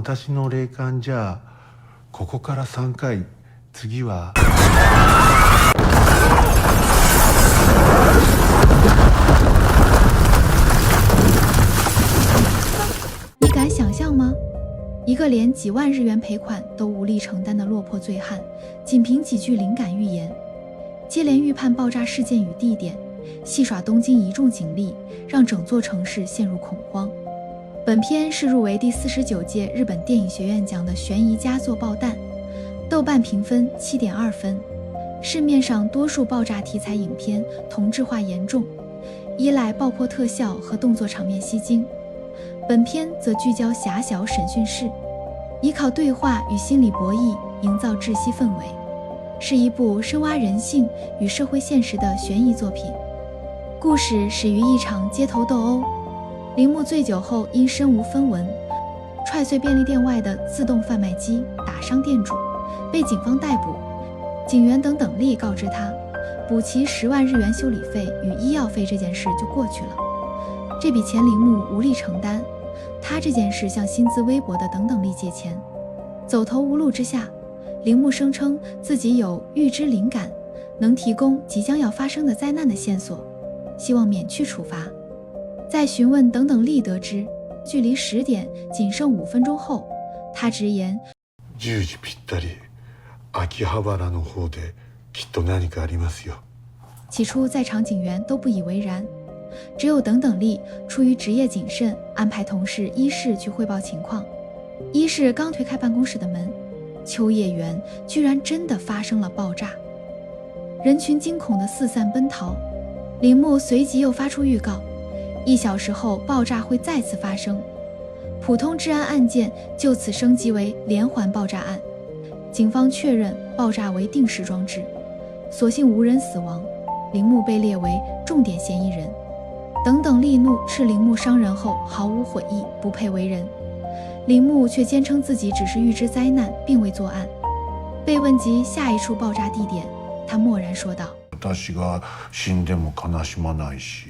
私の霊感じゃここから3回、次は。你敢想象吗？一个连几万日元赔款都无力承担的落魄醉汉，仅凭几句灵感预言，接连预判爆炸事件与地点，戏耍东京一众警力，让整座城市陷入恐慌。本片是入围第49届日本电影学院奖的悬疑佳作爆弹，豆瓣评分7.2分。市面上多数爆炸题材影片同质化严重，依赖爆破特效和动作场面吸睛。本片则聚焦狭小审讯室，依靠对话与心理博弈营造窒息氛围，是一部深挖人性与社会现实的悬疑作品。故事始于一场街头斗殴，铃木醉酒后因身无分文，踹碎便利店外的自动贩卖机，打伤店主，被警方逮捕。警员等等力告知他，补齐10万日元修理费与医药费这件事就过去了。这笔钱铃木无力承担，他这件事向薪资微薄的等等力借钱。走投无路之下，铃木声称自己有预知灵感，能提供即将要发生的灾难的線索，希望免去处罚。在询问等等力得知距离10点仅剩5分钟后，他直言10時ぴったり、秋葉原の方できっと何かありますよ。起初在场警员都不以为然，只有等等力出于职业谨慎，安排同事一室去汇报情况。一室刚推开办公室的门，秋叶原居然真的发生了爆炸，人群惊恐地四散奔逃。铃木随即又发出预告，1小时后爆炸会再次发生。普通治安案件就此升级为连环爆炸案，警方确认爆炸为定时装置，所幸无人死亡，铃木被列为重点嫌疑人。等等力怒斥铃木伤人后毫无悔意，不配为人。铃木却坚称自己只是预知灾难，并未作案。被问及下一处爆炸地点，他默然说道：私が死んでも悲しまないし。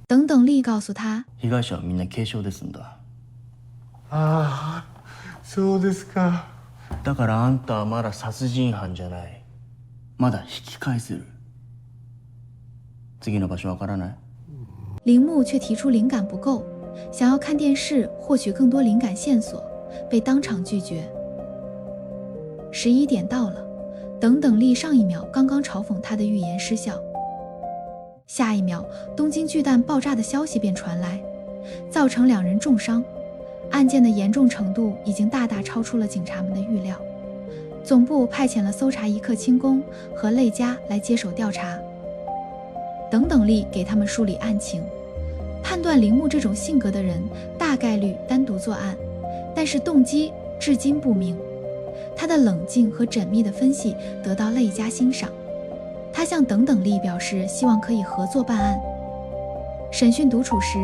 等等力告訴他，被害者はみんな軽傷ですんだ。ああ、そうですか。だからあんたはまだ殺人犯じゃない。まだ引き返せる。次の場所わからない？铃木却提出灵感不够，想要看电视获取更多灵感线索，被当场拒绝。11点到了，等等力上一秒刚刚嘲讽他的预言失效，下一秒东京巨蛋爆炸的消息便传来，造成2人重伤。案件的严重程度已经大大超出了警察们的预料。总部派遣了搜查一课轻工和类家来接手调查。等等力给他们梳理案情，判断铃木这种性格的人大概率单独作案，但是动机至今不明。他的冷静和缜密的分析得到类家欣赏，他向等等力表示希望可以合作办案。审讯独处时，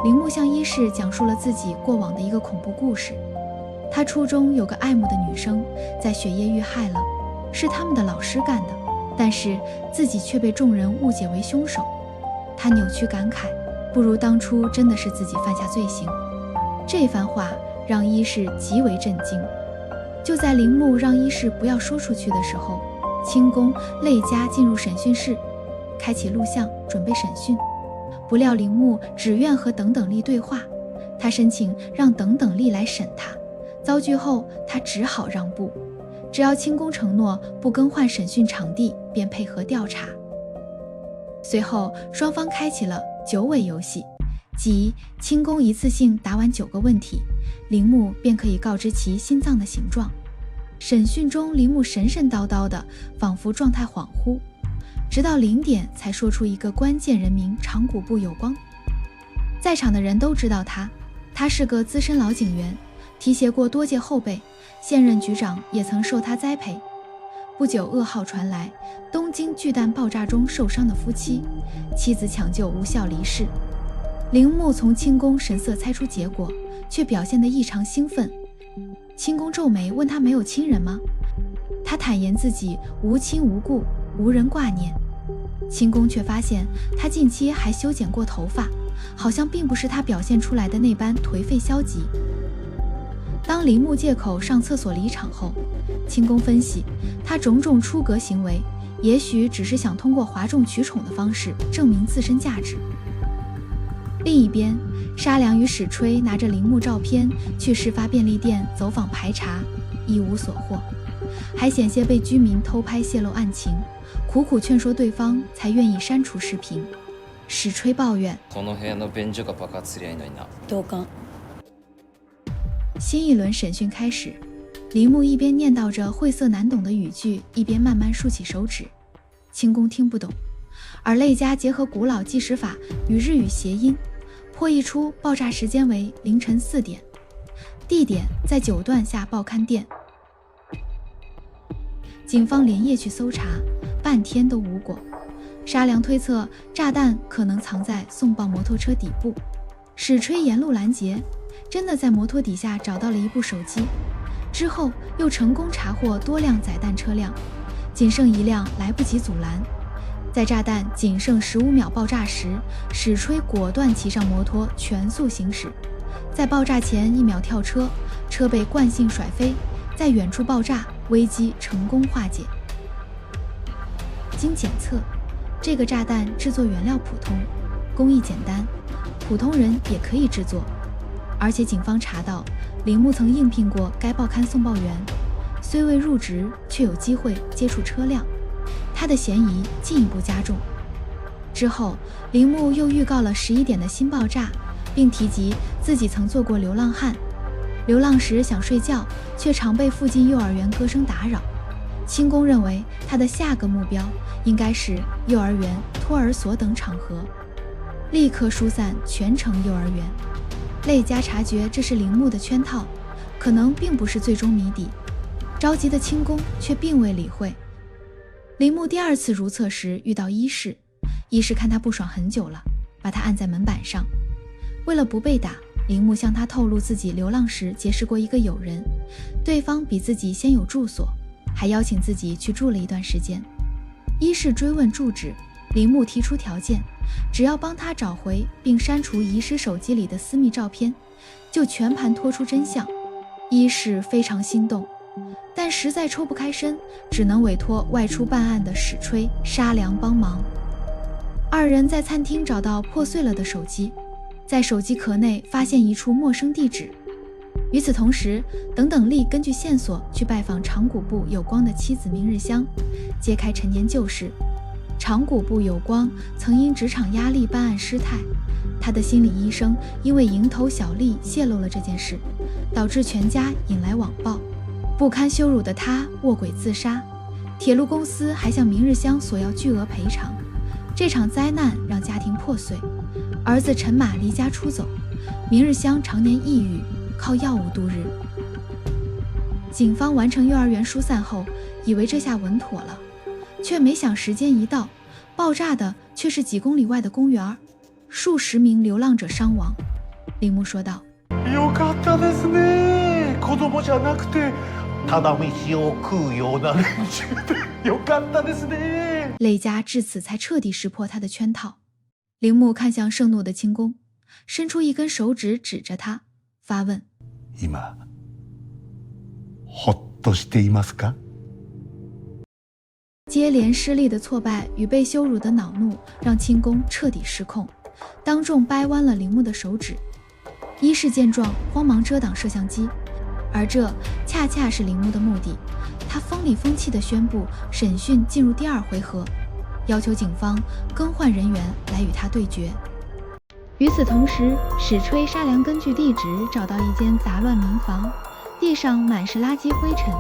铃木向一室讲述了自己过往的一个恐怖故事。他初中有个爱慕的女生在雪夜遇害了，是他们的老师干的，但是自己却被众人误解为凶手。他扭曲感慨，不如当初真的是自己犯下罪行。这番话让一室极为震惊。就在铃木让一室不要说出去的时候，轻工类家进入审讯室，开启录像准备审讯。不料铃木只愿和等等力对话，他申请让等等力来审他，遭拒后他只好让步，只要轻工承诺不更换审讯场地，便配合调查。随后双方开启了9尾游戏，即轻工一次性答完9个问题，铃木便可以告知其心脏的形状。审讯中铃木神神叨叨的，仿佛状态恍惚，直到0点才说出一个关键人名长谷部有光。在场的人都知道他是个资深老警员，提携过多届后辈，现任局长也曾受他栽培。不久噩耗传来，东京巨蛋爆炸中受伤的夫妻，妻子抢救无效离世。铃木从轻工神色猜出结果，却表现得异常兴奋。轻工皱眉问他没有亲人吗？他坦言自己无亲无故，无人挂念。轻工却发现他近期还修剪过头发，好像并不是他表现出来的那般颓废消极。当铃木借口上厕所离场后，清宫分析他种种出格行为，也许只是想通过哗众取宠的方式证明自身价值。另一边，沙良与史吹拿着铃木照片去事发便利店走访排查，一无所获，还险些被居民偷拍泄露案情，苦苦劝说对方才愿意删除视频。史吹抱怨この部屋の便所が爆発すりゃいいのにな。同感。新一轮审讯开始，铃木一边念叨着晦涩难懂的语句，一边慢慢竖起手指。清宫听不懂，而类家结合古老计时法与日语谐音，破译出爆炸时间为凌晨4点，地点在9段下报刊店。警方连夜去搜查，半天都无果。沙良推测炸弹可能藏在送报摩托车底部，史吹沿路拦截，真的在摩托底下找到了一部手机，之后又成功查获多辆载弹车辆，仅剩一辆来不及阻拦。在炸弹仅剩15秒爆炸时，史吹果断骑上摩托全速行驶，在爆炸前1秒跳车，车被惯性甩飞，在远处爆炸，危机成功化解。经检测，这个炸弹制作原料普通，工艺简单，普通人也可以制作。而且警方查到，铃木曾应聘过该报刊送报员，虽未入职，却有机会接触车辆，他的嫌疑进一步加重。之后，铃木又预告了11点的新爆炸，并提及自己曾做过流浪汉，流浪时想睡觉，却常被附近幼儿园歌声打扰。清宫认为他的下个目标应该是幼儿园、托儿所等场合，立刻疏散全城幼儿园。类家察觉这是铃木的圈套，可能并不是最终谜底。着急的清宫却并未理会。铃木第2次如厕时遇到医师看他不爽很久了，把他按在门板上。为了不被打，铃木向他透露自己流浪时结识过一个友人，对方比自己先有住所，还邀请自己去住了一段时间。医师追问住址，铃木提出条件，只要帮他找回并删除遗失手机里的私密照片，就全盘托出真相。医师非常心动，但实在抽不开身，只能委托外出办案的史吹、沙良帮忙。2人在餐厅找到破碎了的手机，在手机壳内发现一处陌生地址。与此同时，等等力根据线索去拜访长谷部有光的妻子明日香，揭开陈年旧事。长谷部有光曾因职场压力办案失态，他的心理医生因为蝇头小利泄露了这件事，导致全家引来网暴，不堪羞辱的他卧轨自杀。铁路公司还向明日香索要巨额赔偿。这场灾难让家庭破碎，儿子陈马离家出走，明日香常年抑郁，靠药物度日。警方完成幼儿园疏散后，以为这下稳妥了，却没想时间一到，爆炸的却是几公里外的公园，数十名流浪者伤亡。铃木说道：よかったですね。子供じゃなくてただ飯を食うような連中でよかったですね。类家至此才彻底识破他的圈套。铃木看向盛怒的清宫，伸出一根手指指着他，发问：今ほっとしていますか？接连失利的挫败与被羞辱的恼怒让清宫彻底失控，当众掰弯了铃木的手指。医师见状慌忙遮挡摄像机，而这恰恰是铃木的目的。他风里风气地宣布审讯进入第2回合，要求警方更换人员来与他对决。与此同时，史吹、沙良根据地址找到一间杂乱民房，地上满是垃圾灰尘，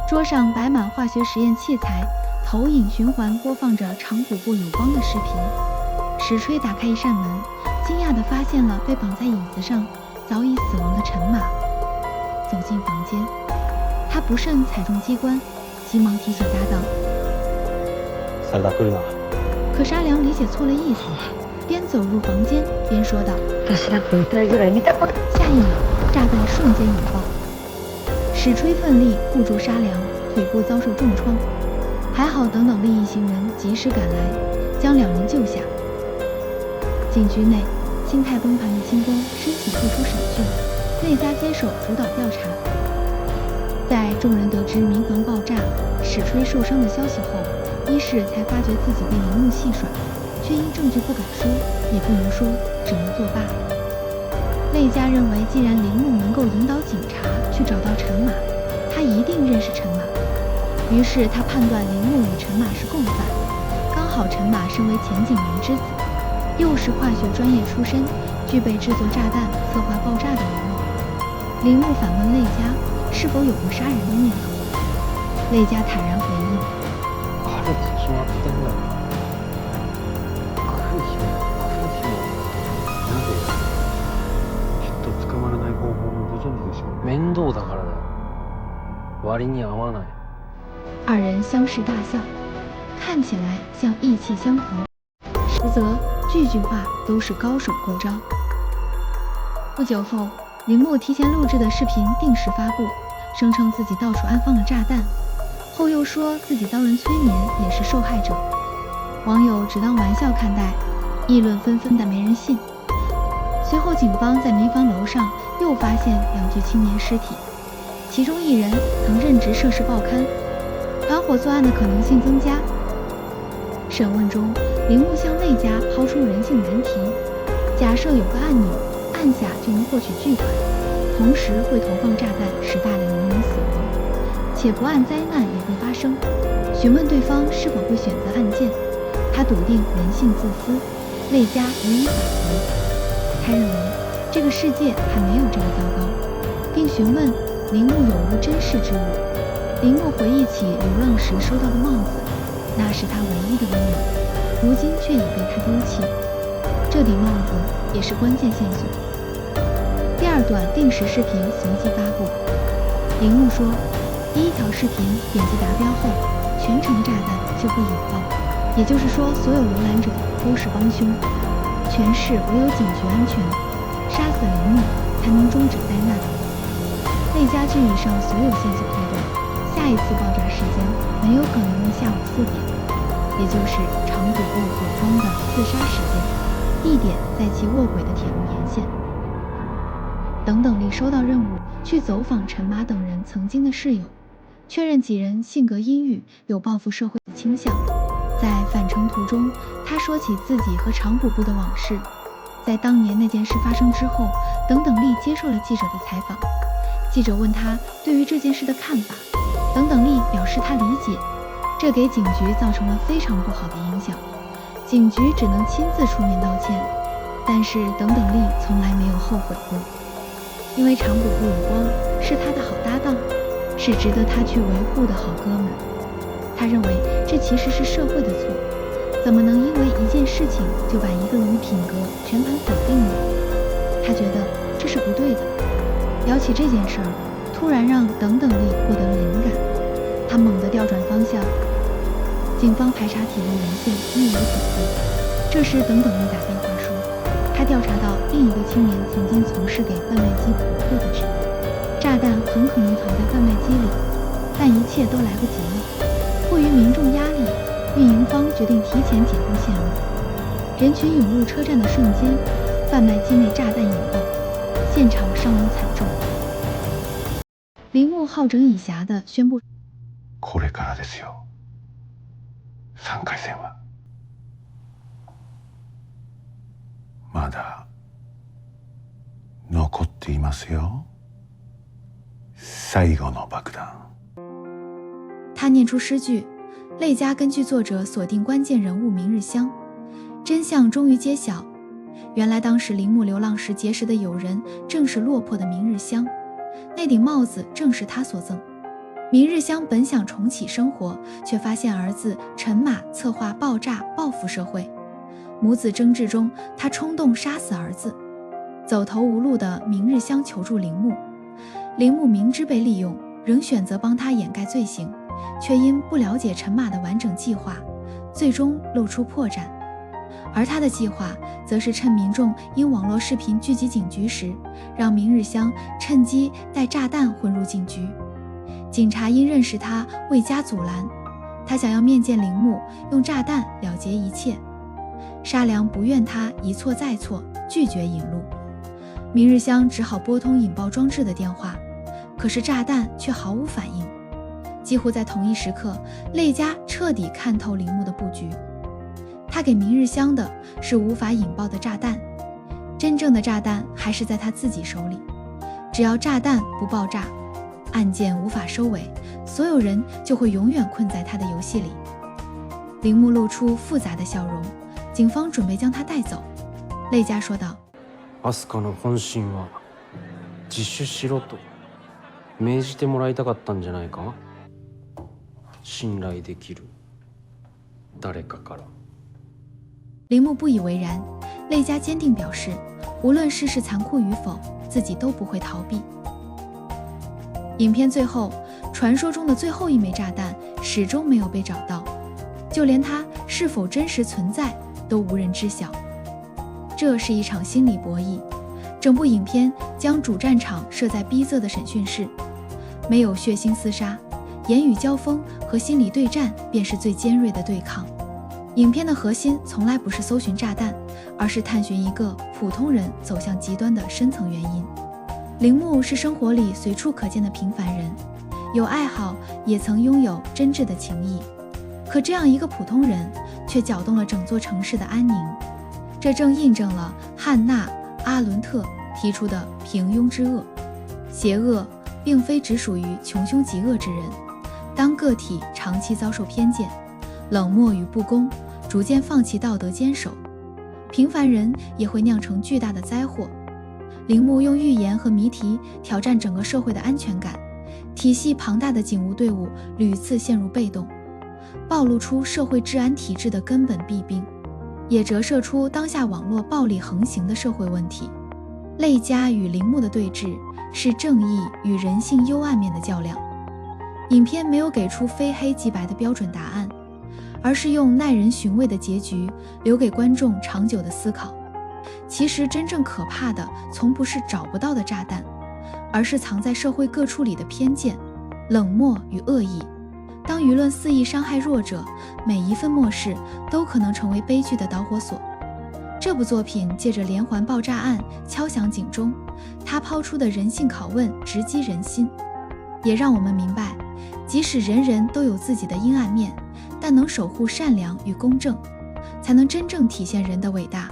桌上摆满化学实验器材，投影循环播放着长谷部有光的视频。史吹打开一扇门，惊讶地发现了被绑在椅子上早已死亡的陈马。走进房间，他不慎踩中机关，急忙提醒搭档。可沙良理解错了意思，边走入房间边说道：下一秒，炸弹瞬间引爆。史吹奋力护住沙良，腿部遭受重创，还好等等利益行人及时赶来，将2人救下。警局内，心态崩盘的清宫申请退出审讯，内家接手主导调查。众人得知民房爆炸、史吹受伤的消息后，一是才发觉自己被铃木戏耍，却因证据不敢说，也不能说，只能作罢。内家认为，既然铃木能够引导警察去找到陈马，他一定认识陈马，于是他判断铃木与陈马是共犯。刚好陈马身为前警员之子，又是化学专业出身，具备制作炸弹、策划爆炸的能力。铃木反问内家是否有过杀人的念头，内家坦然回应：あるに決まってんだろ。来る日もなぜきっと捕まらない方法もご存知でしょう。面倒だからだよ。割に合わない。二人相视大笑，看起来像意气相投，实则句句话都是高手过招。不久后，铃木提前录制的视频定时发布，声称自己到处安放了炸弹，后又说自己遭人催眠，也是受害者。网友只当玩笑看待，议论纷纷，但没人信。随后，警方在民房楼上又发现2具青年尸体，其中1人曾任职涉事报刊，团伙作案的可能性增加。审问中，铃木向内家抛出人性难题：假设有个按钮，按下就能获取巨款，同时会投放炸弹，使大量人民死亡，且不按灾难也会发生。询问对方是否会选择案件，他笃定人性自私，内家予以返回。他认为这个世界还没有这么糟糕，并询问铃木有无珍视之物。铃木回忆起流浪时收到的帽子，那是他唯一的温暖，如今却已被他丢弃。这顶帽子也是关键线索。第2段定时视频随即发布，铃木说，第1条视频点击达标后，全程炸弹就会引爆，也就是说，所有浏览者都是帮凶，全市唯有警局安全，杀死铃木才能终止灾难。内家据以上所有线索推断，下一次爆炸时间很有可能为下午4点，也就是长谷部有光的自杀时间，地点在其卧轨的铁路沿线。等等力收到任务，去走访陈马等人曾经的室友，确认几人性格阴郁，有报复社会的倾向。在返程途中，他说起自己和长谷部的往事。在当年那件事发生之后，等等力接受了记者的采访。记者问他对于这件事的看法，等等力表示他理解，这给警局造成了非常不好的影响，警局只能亲自出面道歉，但是等等力从来没有后悔过，因为长谷部有光是他的好搭档，是值得他去维护的好哥们。他认为这其实是社会的错，怎么能因为一件事情就把一个人的品格全盘否定呢？他觉得这是不对的。聊起这件事儿，突然让等等力获得了灵感，他猛地调转方向。警方排查铁路沿线亦有警徽，这时等等力打电话说，他调查到另一个青年曾经从事给贩卖机补货的职业，炸弹很可能藏在贩卖机里，但一切都来不及了。迫于民众压力，运营方决定提前解封线路。人群涌入车站的瞬间，贩卖机内炸弹引爆，现场伤亡惨重。铃木好整以暇地宣布：“これからですよ。3回戦はまだ残っていますよ。最後の爆弾。”他念出诗句，内家根据作者锁定关键人物明日香，真相终于揭晓。原来当时铃木流浪时结识的友人正是落魄的明日香，那顶帽子正是他所赠。明日香本想重启生活，却发现儿子陈马策划爆炸报复社会，母子争执中，他冲动杀死儿子。走投无路的明日香求助铃木，铃木明知被利用，仍选择帮他掩盖罪行，却因不了解陈马的完整计划，最终露出破绽。而他的计划则是趁民众因网络视频聚集警局时，让明日香趁机带炸弹混入警局。警察因认识他，未加阻拦，他想要面见铃木，用炸弹了结一切。沙良不愿他一错再错，拒绝引路。明日香只好拨通引爆装置的电话，可是炸弹却毫无反应。几乎在同一时刻，泪家彻底看透铃木的布局。他给明日香的是无法引爆的炸弹，真正的炸弹还是在他自己手里。只要炸弹不爆炸，案件无法收尾，所有人就会永远困在他的游戏里。铃木露出复杂的笑容，警方准备将他带走。泪家说道：アスカの本心は自首しろと命じてもらいたかったんじゃないか。信頼できる誰かから。铃木不以为然，泪家坚定表示，无论世事残酷与否，自己都不会逃避。影片最后，传说中的最后一枚炸弹始终没有被找到，就连它是否真实存在都无人知晓。这是一场心理博弈，整部影片将主战场设在逼仄的审讯室，没有血腥厮杀，言语交锋和心理对战便是最尖锐的对抗。影片的核心从来不是搜寻炸弹，而是探寻一个普通人走向极端的深层原因。铃木是生活里随处可见的平凡人，有爱好，也曾拥有真挚的情谊。可这样一个普通人，却搅动了整座城市的安宁。这正印证了汉娜·阿伦特提出的平庸之恶。邪恶并非只属于穷凶极恶之人，当个体长期遭受偏见、冷漠与不公，逐渐放弃道德坚守，平凡人也会酿成巨大的灾祸。铃木用寓言和谜题挑战整个社会的安全感，体系庞大的警务队伍屡次陷入被动，暴露出社会治安体制的根本弊病，也折射出当下网络暴力横行的社会问题。泪家与铃木的对峙是正义与人性幽暗面的较量。影片没有给出非黑即白的标准答案，而是用耐人寻味的结局留给观众长久的思考。其实真正可怕的从不是找不到的炸弹，而是藏在社会各处里的偏见、冷漠与恶意。当舆论肆意伤害弱者，每一份漠视都可能成为悲剧的导火索。这部作品借着连环爆炸案敲响警钟，它抛出的人性拷问直击人心，也让我们明白，即使人人都有自己的阴暗面，但能守护善良与公正，才能真正体现人的伟大。